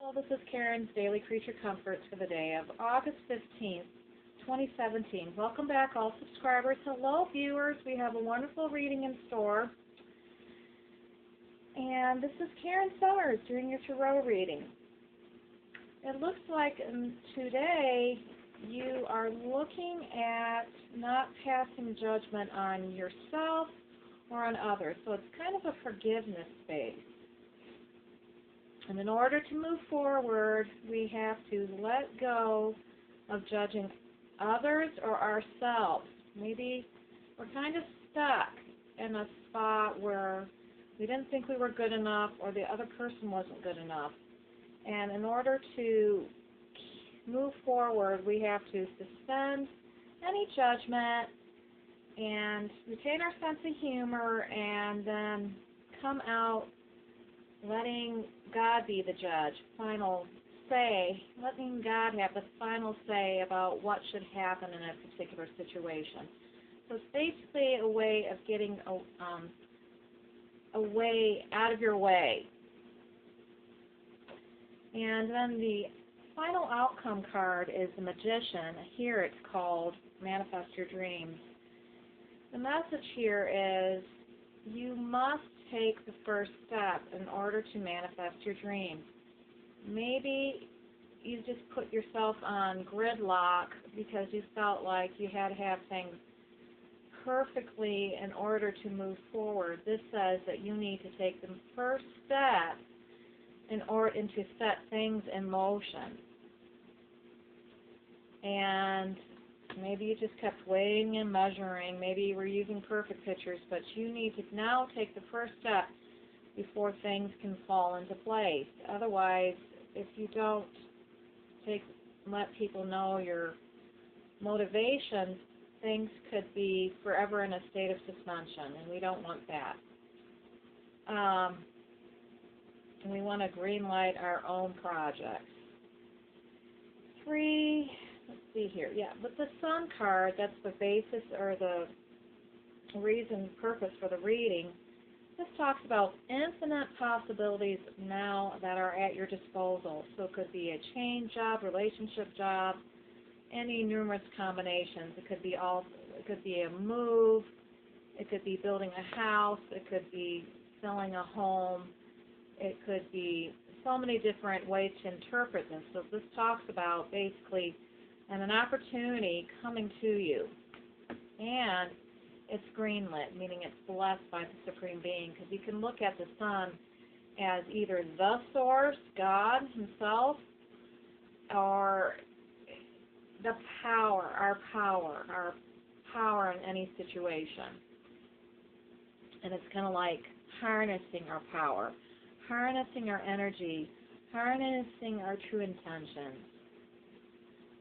Hello, this is Karen's Daily Creature Comforts for the day of August 15th, 2017. Welcome back, all subscribers. Hello, viewers. We have a wonderful reading in store. And this is Karen Summers doing your tarot reading. It looks like today you are looking at not passing judgment on yourself or on others. So it's kind of a forgiveness space. And in order to move forward, we have to let go of judging others or ourselves. Maybe we're kind of stuck in a spot where we didn't think we were good enough or the other person wasn't good enough. And in order to move forward, we have to suspend any judgment and retain our sense of humor and then come out letting God be the judge, final say, letting God have the final say about what should happen in a particular situation. So it's basically a way of getting a way out of your way. And then the final outcome card is the Magician. Here it's called Manifest Your Dreams. The message here is you must take the first step in order to manifest your dreams. Maybe you just put yourself on gridlock because you felt like you had to have things perfectly in order to move forward. This says that you need to take the first step in order to set things in motion. And maybe you just kept weighing and measuring. Maybe you were using perfect pictures, but you need to now take the first step before things can fall into place. Otherwise, if you don't let people know your motivation, things could be forever in a state of suspension, and we don't want that. And we want to green light our own projects. Let's see here. Yeah, but the Sun card, that's the basis or the reason, purpose for the reading. This talks about infinite possibilities now that are at your disposal. So it could be a change job, relationship job, any numerous combinations. It could be a move. It could be building a house. It could be selling a home. It could be so many different ways to interpret this. So this talks about basically an opportunity coming to you, and it's greenlit, meaning it's blessed by the Supreme Being, because you can look at the Sun as either the source, God himself, or the power, our power in any situation. And it's kind of like harnessing our power, harnessing our energy, harnessing our true intentions.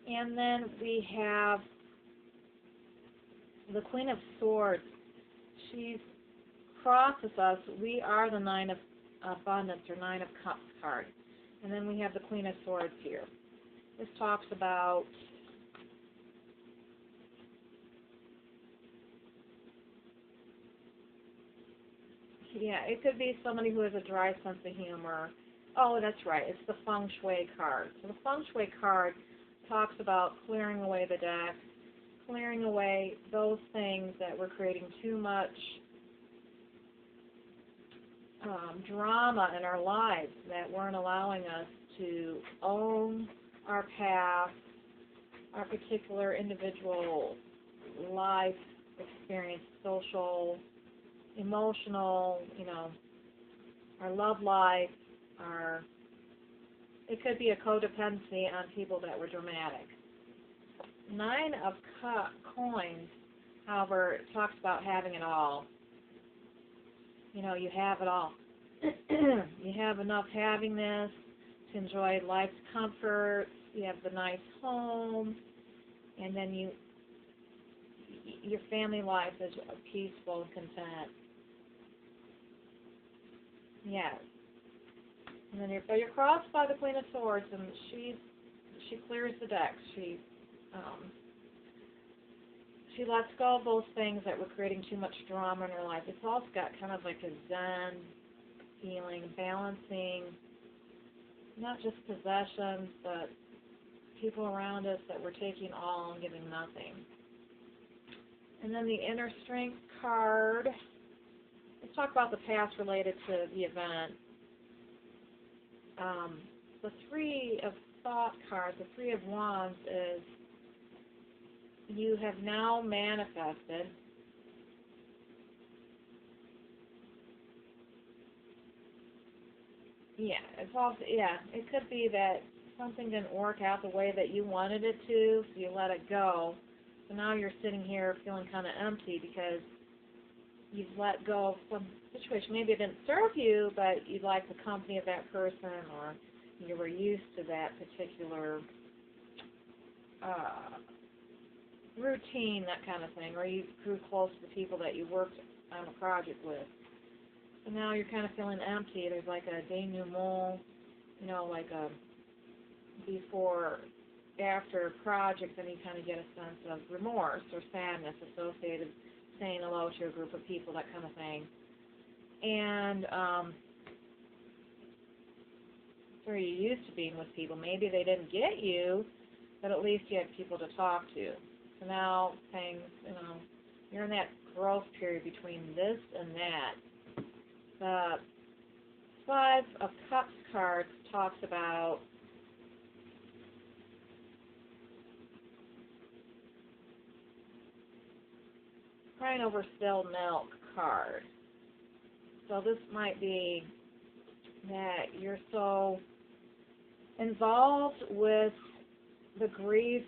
And then we have the Queen of Swords. She crosses us. We are the Nine of Abundance or Nine of Cups card. And then we have the Queen of Swords here. This talks about it could be somebody who has a dry sense of humor. Oh, that's right. It's the Feng Shui card. So the Feng Shui card talks about clearing away the deck, clearing away those things that were creating too much drama in our lives that weren't allowing us to own our past, our particular individual life experience, social, emotional, our love life, it could be a codependency on people that were dramatic. Nine of Coins, however, talks about having it all. You have it all. You have enough having this to enjoy life's comforts. You have the nice home, and then your family life is peaceful and content. Yes. And then you're crossed by the Queen of Swords, and she clears the decks. She lets go of those things that were creating too much drama in her life. It's also got kind of like a Zen feeling, balancing not just possessions, but people around us that we're taking all and giving nothing. And then the inner strength card. Let's talk about the past related to the event. The Three of Thought card, the Three of Wands, is you have now manifested. Yeah, it's also, it could be that something didn't work out the way that you wanted it to, so you let it go. So now you're sitting here feeling kind of empty because you've let go of some situation. Maybe it didn't serve you, but you like the company of that person, or you were used to that particular routine, that kind of thing, or you grew close to the people that you worked on a project with. So now you're kind of feeling empty. There's like a denouement, like a before, after project, then you kind of get a sense of remorse or sadness associated saying hello to a group of people, that kind of thing. And so you're used to being with people. Maybe they didn't get you, but at least you had people to talk to. So now things, you're in that growth period between this and that. The Five of Cups card talks about crying over spilled milk card. So this might be that you're so involved with the grief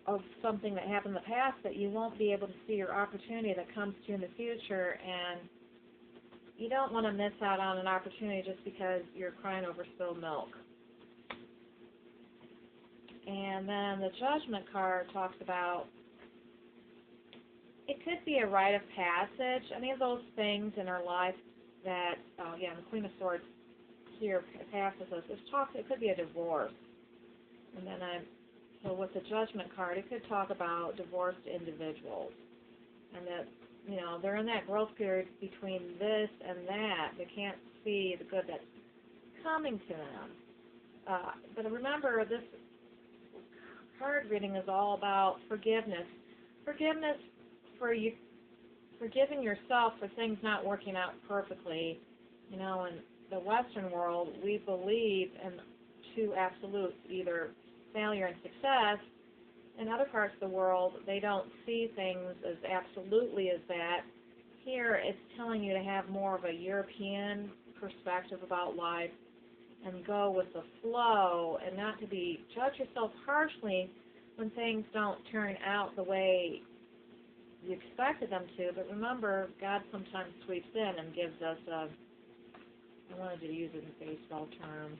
of something that happened in the past that you won't be able to see your opportunity that comes to you in the future, and you don't want to miss out on an opportunity just because you're crying over spilled milk. And then the Judgment card talks about it could be a rite of passage. Any of those things in our life that, the Queen of Swords here passes us. It could be a divorce. And then so with the Judgment card, it could talk about divorced individuals. And that, they're in that growth period between this and that. They can't see the good that's coming to them. But remember, this card reading is all about forgiveness. Forgiveness for you, forgiving yourself for things not working out perfectly. In the Western world, we believe in two absolutes, either failure and success. In other parts of the world, they don't see things as absolutely as that. Here, it's telling you to have more of a European perspective about life and go with the flow and not to judge yourself harshly when things don't turn out the way you expected them to. But remember, God sometimes sweeps in and gives us I wanted to use it in baseball terms.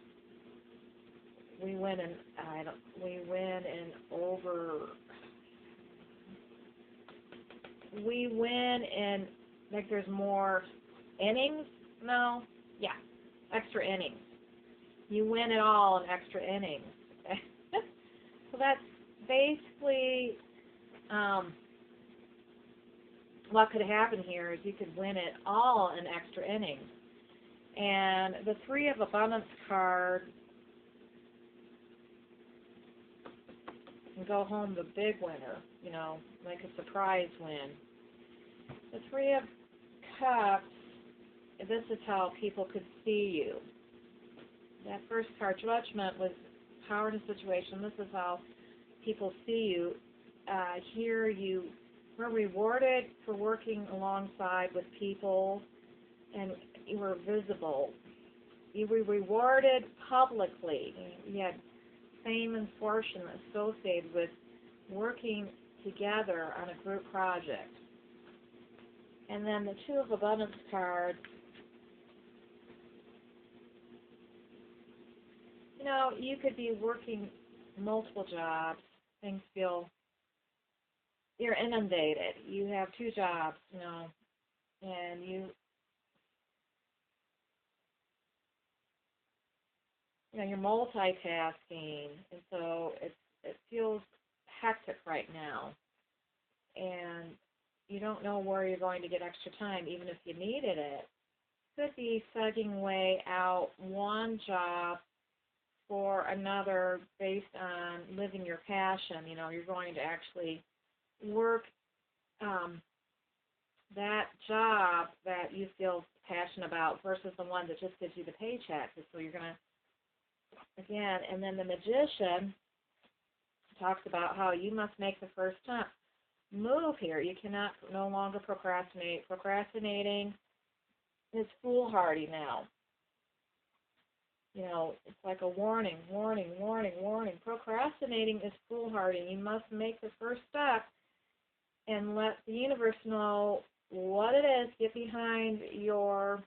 We win in like there's more innings. No, yeah, extra innings. You win it all in extra innings. So that's basically what could happen here is you could win it all in extra innings. And the Three of Abundance card can go home the big winner, like a surprise win. The Three of Cups, this is how people could see you. That first card, Judgment, was power in a situation. This is how people see you. Here you were rewarded for working alongside with people, and you were visible. You were rewarded publicly. You had fame and fortune associated with working together on a group project. And then the Two of Abundance card, you could be working multiple jobs. Things feel, you're inundated. You have two jobs, and you're multitasking, and so it feels hectic right now, and you don't know where you're going to get extra time, even if you needed it. Could be sugging way out one job for another based on living your passion. You know, you're going to actually work that job that you feel passionate about versus the one that just gives you the paycheck. So you're going to, again, and then the Magician talks about how you must make the first move here. You cannot no longer procrastinate. Procrastinating is foolhardy now. You know, it's like a warning, warning, warning, warning. Procrastinating is foolhardy. You must make the first step and let the universe know what it is. Get behind your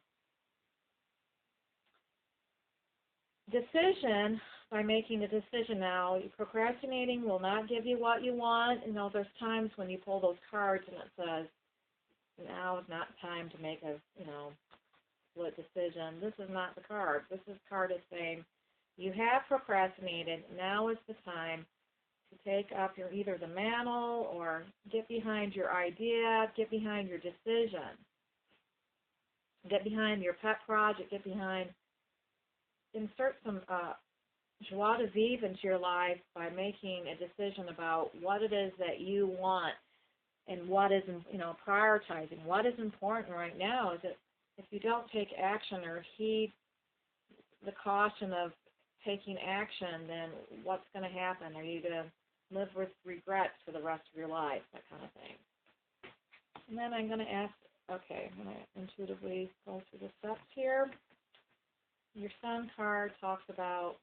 decision by making a decision now. Procrastinating will not give you what you want. You know, there's times when you pull those cards and it says, now is not time to make a, split decision. This is not the card. This card is saying, you have procrastinated. Now is the time to take up either the mantle or get behind your idea, get behind your decision, get behind your pet project, get behind, insert some joie de vivre into your life by making a decision about what it is that you want and what is, prioritizing. What is important right now is that if you don't take action or heed the caution of taking action, then what's going to happen? Are you going to live with regrets for the rest of your life, that kind of thing? And then I'm going to ask, okay, I'm going to intuitively go through the steps here. Your Sun card talks about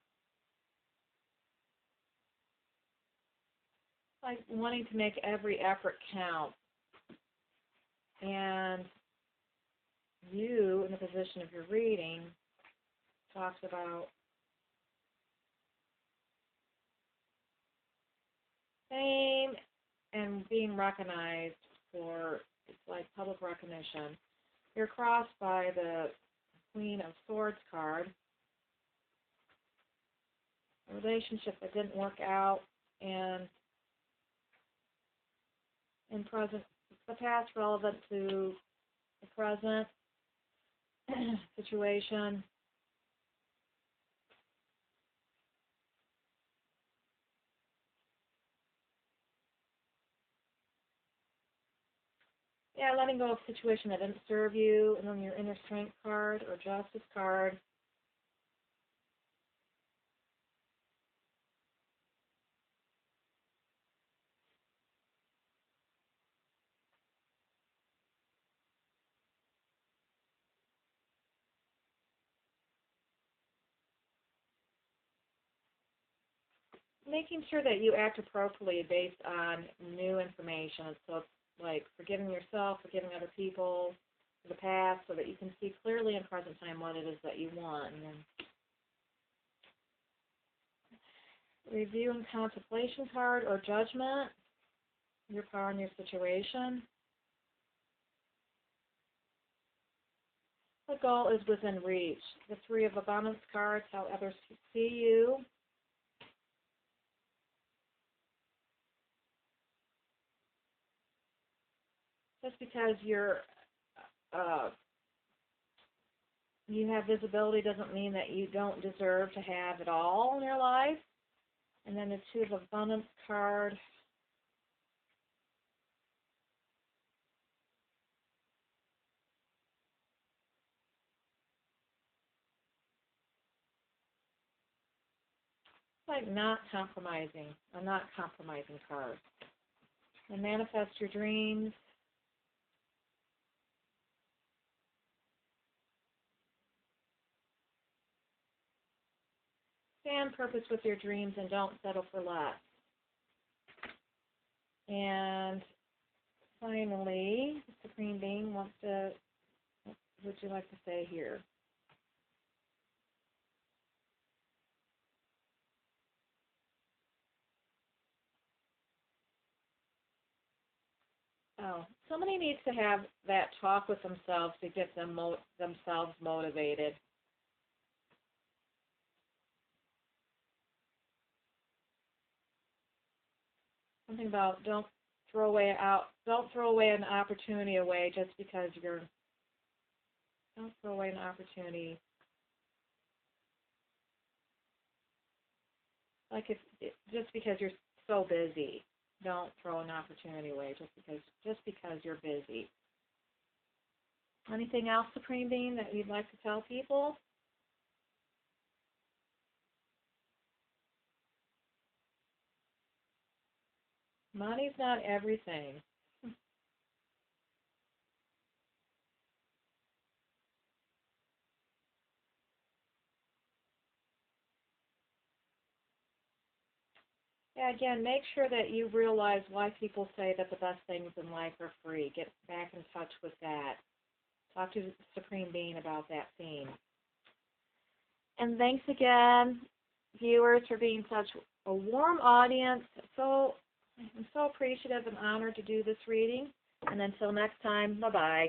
like wanting to make every effort count. And you, in the position of your reading, talks about fame and being recognized for, it's like public recognition. You're crossed by the Queen of Swords card. A relationship that didn't work out, and in present, the past relevant to the present situation. Yeah, letting go of a situation that didn't serve you, and then your Inner Strength card or Justice card. Making sure that you act appropriately based on new information. So it's like forgiving yourself, forgiving other people for the past, so that you can see clearly in present time what it is that you want. And then review and contemplation card or judgment, your power in your situation. The goal is within reach. The Three of Abundance cards, how others see you. Just because you have visibility doesn't mean that you don't deserve to have it all in your life. And then the Two of Abundance card. It's like not compromising, a not compromising card. And manifest your dreams. Stand purpose with your dreams and don't settle for less. And finally, the Supreme Being wants to, what would you like to say here? Oh, somebody needs to have that talk with themselves to get themselves motivated. Something about don't throw away an opportunity away just because don't throw away an opportunity. like just because you're so busy, don't throw an opportunity away just because you're busy. Anything else, Supreme Being, that you'd like to tell people? Money's not everything. Yeah, again, make sure that you realize why people say that the best things in life are free. Get back in touch with that. Talk to the Supreme Being about that theme. And thanks again, viewers, for being such a warm audience. I'm so appreciative and honored to do this reading. And until next time, bye-bye.